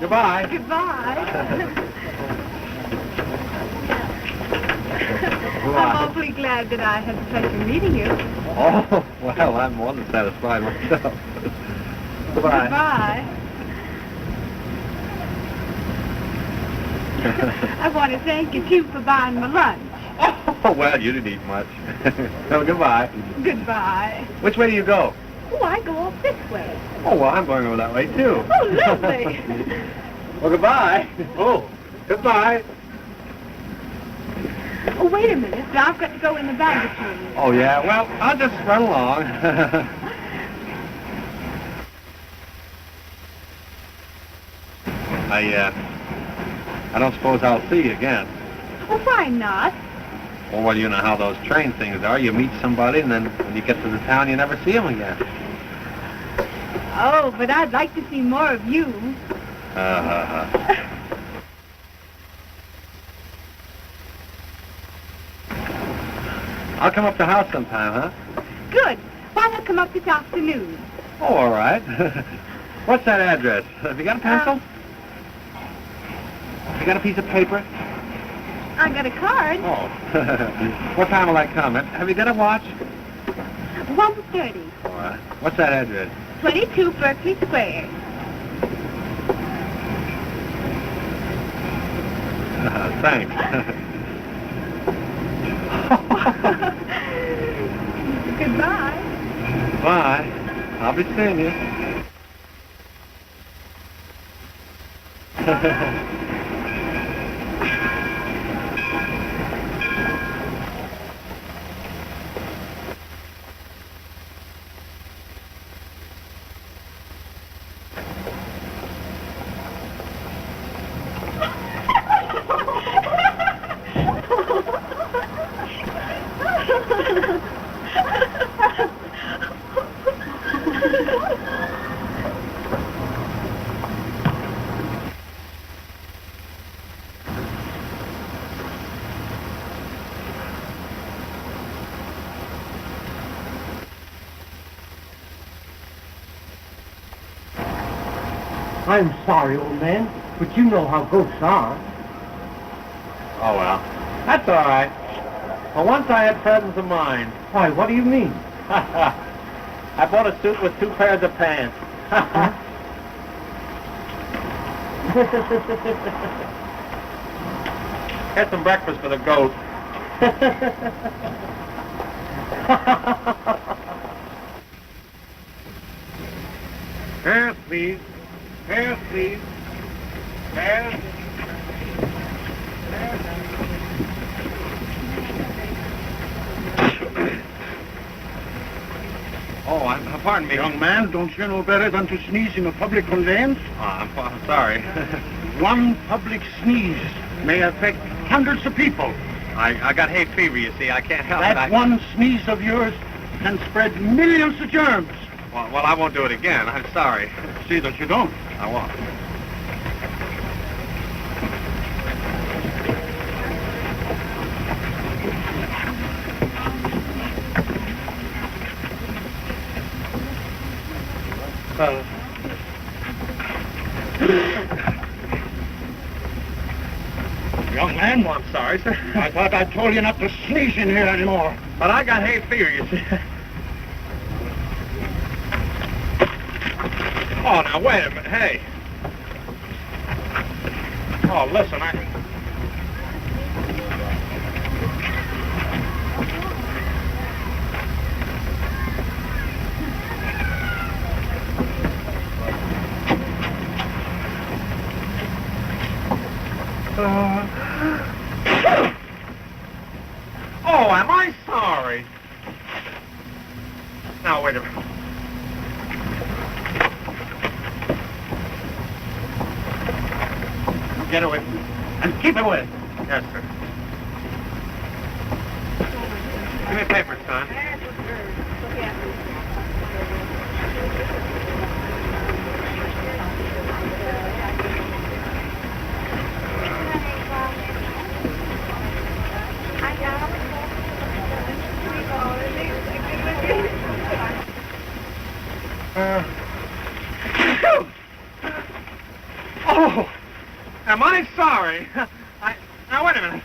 Goodbye. Goodbye. I'm awfully glad that I had the pleasure of meeting you. Oh, well, I'm more than satisfied myself. Goodbye. Goodbye. I want to thank you, too, for buying my lunch. Oh, well, you didn't eat much. Well, goodbye. Goodbye. Which way do you go? Oh, I go off this way. Oh, well, I'm going over that way, too. Oh, lovely. Well, goodbye. Oh, goodbye. Oh, wait a minute. Now, I've got to go in the baggage room. Oh, yeah? Well, I'll just run along. I don't suppose I'll see you again. Oh, why not? Oh, well, you know how those train things are. You meet somebody, and then when you get to the town, you never see them again. Oh, but I'd like to see more of you. I'll come up to the house sometime, huh? Good. Why not come up this afternoon? Oh, all right. What's that address? Have you got a pencil? You got a piece of paper? I got a card. Oh. What time will I come? Have you got a watch? 1:30. All right. What's that address? 22 Berkeley Square. Thanks. Goodbye. Bye. I'll be seeing you. I'm sorry, old man, but you know how ghosts are. Oh, well. That's all right. Well, once I had presence of mind. Why, what do you mean? I bought a suit with 2 pairs of pants. Had some breakfast for the goat. Yes, please. Yes, please. Yes. Oh, pardon me. Young man, don't you know better than to sneeze in a public conveyance? Oh, I'm sorry. One public sneeze may affect hundreds of people. I got hay fever, you see. I can't help it. That one sneeze of yours can spread millions of germs. Well, I won't do it again. I'm sorry. See that you don't. I won't. Young man, Oh, I'm sorry, sir. I thought I told you not to sneeze in here anymore. But I got hay fever, you see. Oh, now, wait a minute. Hey. Oh, listen, Oh, am I sorry? Now, wait a minute. Get away. And keep away. Yes, sir. Give me a paper, son. Oh! I sorry? Now, wait a minute.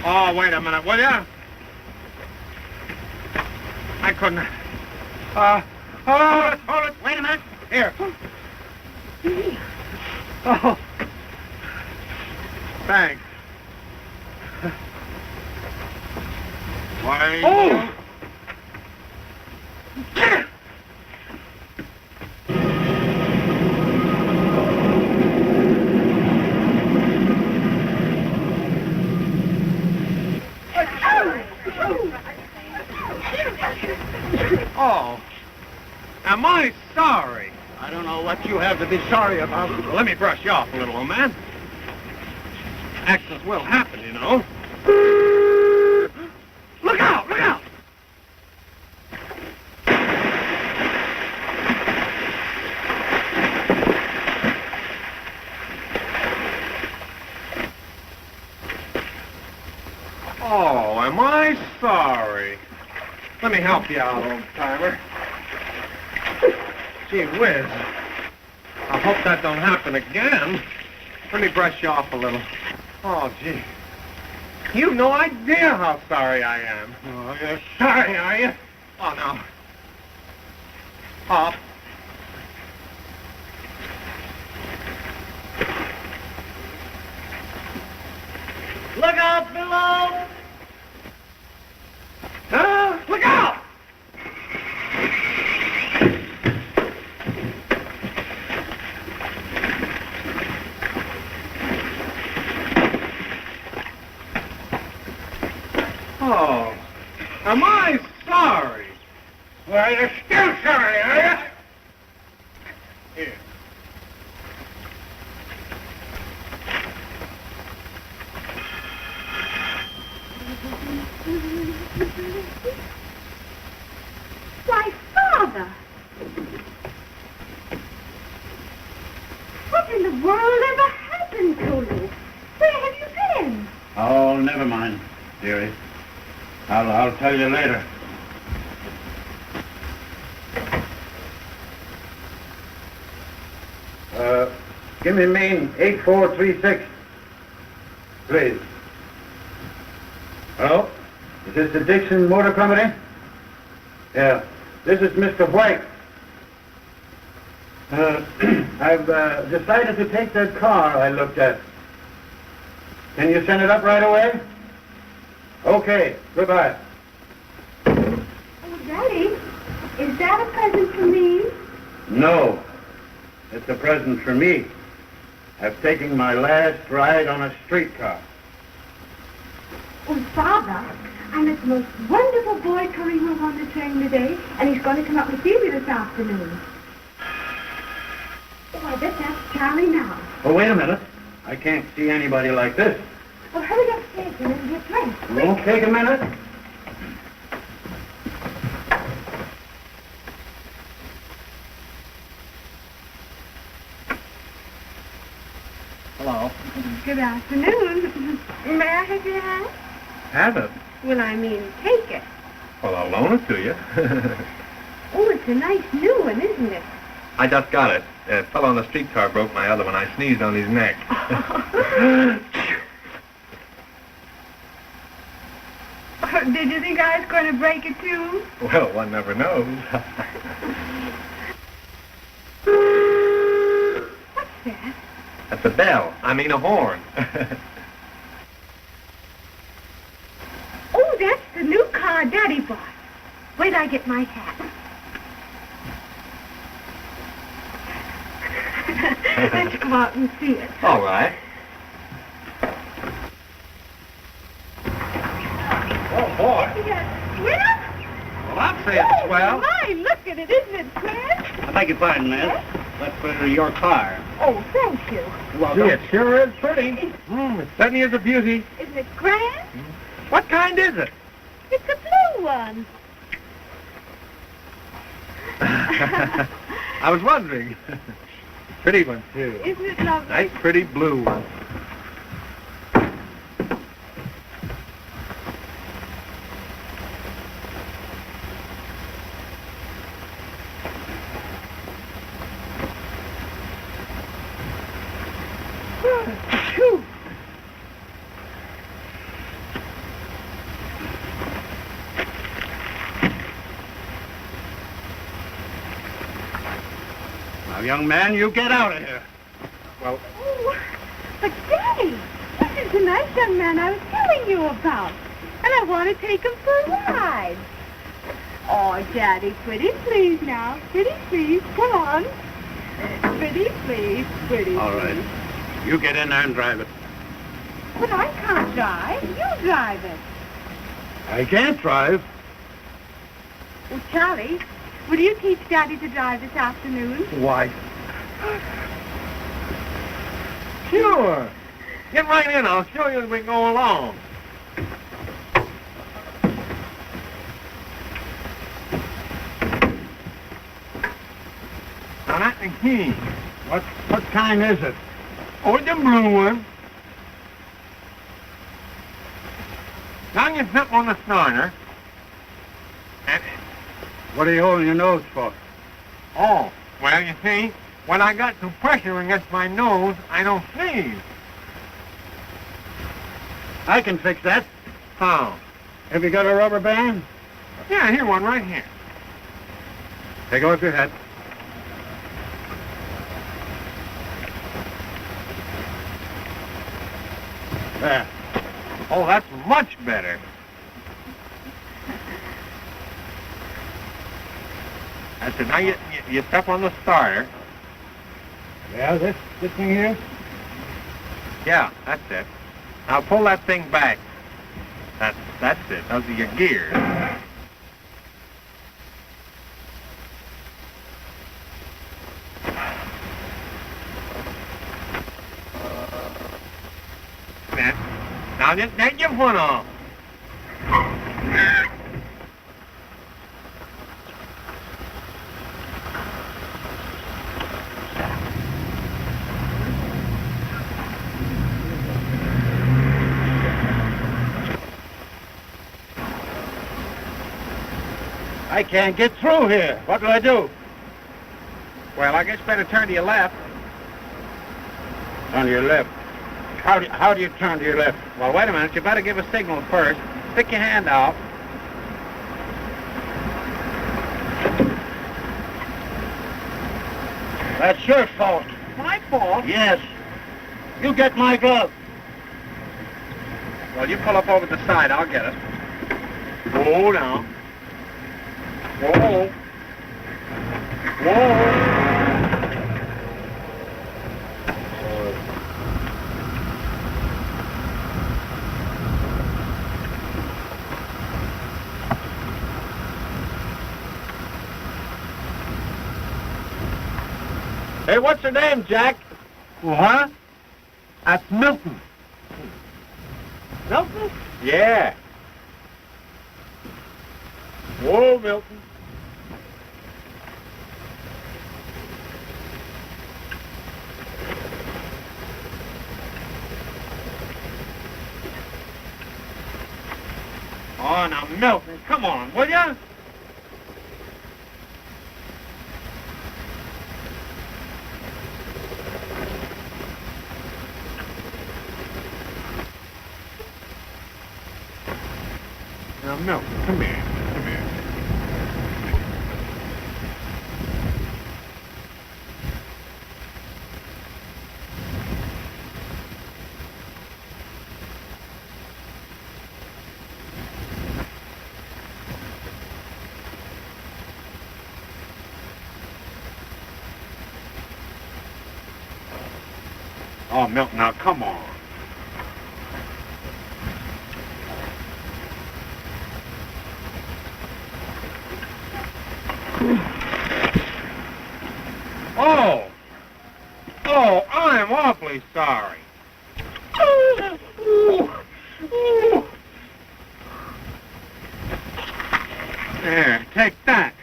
Oh, wait a minute, will ya? I couldn't... hold it. Wait a minute. Here. Oh. Thanks. Why? Oh! Oh, am I sorry? I don't know what you have to be sorry about. Well, let me brush you off a little, old man. Accidents will happen, you know. Look out! Look out! Oh, am I sorry? Let me help you out, old-timer. Gee whiz. I hope that don't happen again. Let me brush you off a little. Oh, gee. You've no idea how sorry I am. Oh, you're sorry, are you? Oh, no. Oh. Look out below! Look out! Oh, am I sorry? Well, you're still sorry, are you? Here. Why, Father! What in the world ever happened to you? Where have you been? Oh, never mind, dearie. I'll tell you later. Give me main 8436. Please. Hello? Is this the Dixon Motor Company? Yeah. This is Mr. White. I've decided to take that car I looked at. Can you send it up right away? Okay. Goodbye. Oh, Daddy, is that a present for me? No. It's a present for me. I've taken my last ride on a streetcar. Oh, Father, I met the most wonderful boy coming home on the train today, and he's going to come up and see me this afternoon. Oh, I bet that's Charley now. Oh, wait a minute. I can't see anybody like this. Well, hurry upstairs and get dressed. It won't take a minute. Hello. Good afternoon. May I have your hat? Have it? Well, I mean, take it. Well, I'll loan it to you. Oh, it's a nice new one, isn't it? I just got it. A fellow on the streetcar broke my other one. I sneezed on his neck. Did you think I was going to break it, too? Well, one never knows. What's that? That's a bell. I mean a horn. Oh, that's the new car Daddy bought. Wait till I get my hat. Let's go out and see it. All right. Oh, boy. Yes. Winner? Well, I'd say it's swell. My, look at it. Isn't it grand? I beg your pardon, miss. That's your car. Oh, thank you. Well, gee, it sure is pretty. It certainly is a beauty. Isn't it grand? What kind is it? It's a blue one. I was wondering. Pretty one, too. Isn't it lovely? Nice, pretty blue one. Phew. Now, young man, you get out of here. Well, Oh, but Daddy, this is the nice young man I was telling you about. And I want to take him for a ride. Oh, Daddy, pretty please now. Pretty please. Come on. Pretty please. Pretty All right. please. You get in there and drive it. But I can't drive. You drive it. I can't drive. Well, Charlie, will you teach Daddy to drive this afternoon? why? Sure. Get right in. I'll show you as we go along. Now, that's the key. What kind is it? Oh, the blue one. Now you flip on the starter. And, What are you holding your nose for? oh, well, you see, when I got some pressure against my nose, I don't sneeze. I can fix that. How? Have you got a rubber band? Yeah, here, one right here. Take off your hat. There. Oh, that's much better. That's it. Now you step on the starter. Yeah, this thing here? Yeah, that's it. Now pull that thing back. That's it. Those are your gears. Now just take your foot off. I can't get through here. What do I do? Well, I guess you better turn to your left. On your left. How do you turn to your left? Well, wait a minute. You better give a signal first. Stick your hand out. That's your fault. My fault? Yes. You get my glove. Well, you pull up over the side. I'll get it. Whoa, now. Whoa. Whoa. Hey, what's your name, Jack? What? That's Milton. Milton? Yeah. Whoa, Milton. Oh, now, Milton, come on, will ya? Now, Milton, come here. Come here. Oh, Milton, now come on. Oh! Oh, I'm awfully sorry. There, take that.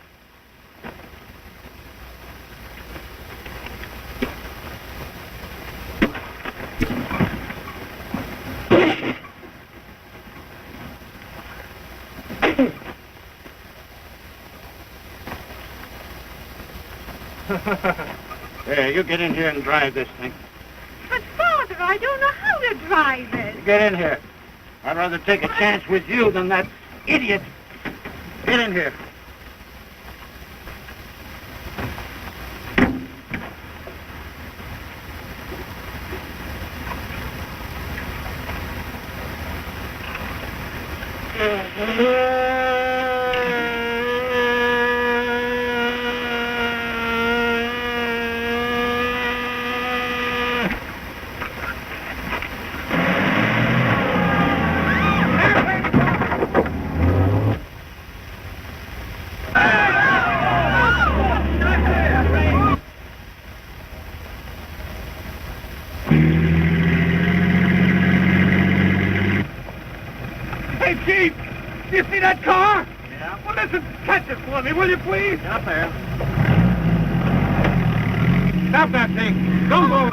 There, you get in here and drive this thing. But Father, I don't know how to drive it. Get in here. I'd rather take a chance with you than that idiot. Get in here. Hey, Chief! Do you see that car? Yeah. Well, listen, catch it for me, will you, please? Up there. Stop that thing. Don't go.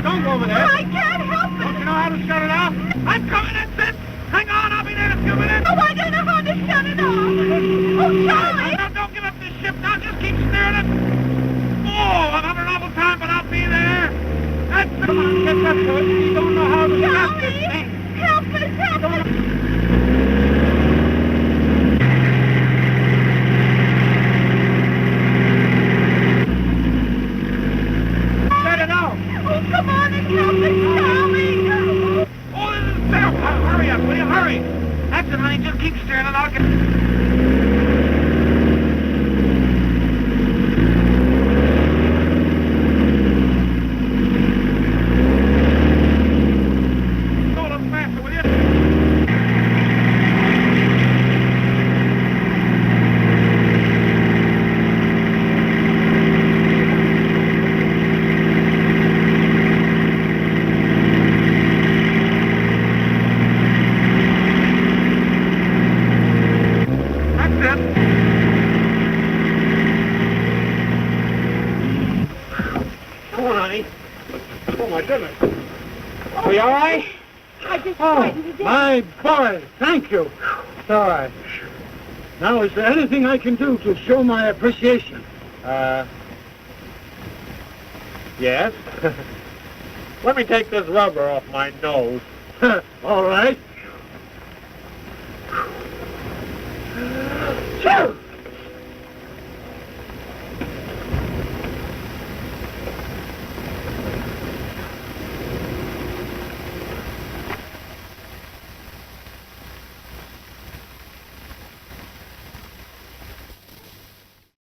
Don't go over there. I can't help Don't it. you know how to shut it off? I'm coming, that's it. Hang on, I'll be there in a few minutes. Oh, I don't know how to shut it off. Oh, Charlie! Now, don't give up this ship now. Just keep steering it. Oh, I'm having an awful time, but I'll be there. That's it. Come on, get up to it. You don't know how to stop this Charlie! thing. Help us, help us! Shut it off. Oh, come on and help us, Charlie! Oh, this is terrible. Hurry up, will you? Hurry. That's it, honey. Just keep steering it. I'll get... Go a little faster, will you? That's it. Come on, honey. Oh, my goodness. Are you all right? I just Oh, frightened to death. my boy, thank you. It's all right. Now, is there anything I can do to show my appreciation? Yes? Let me take this rubber off my nose. All right. Phew!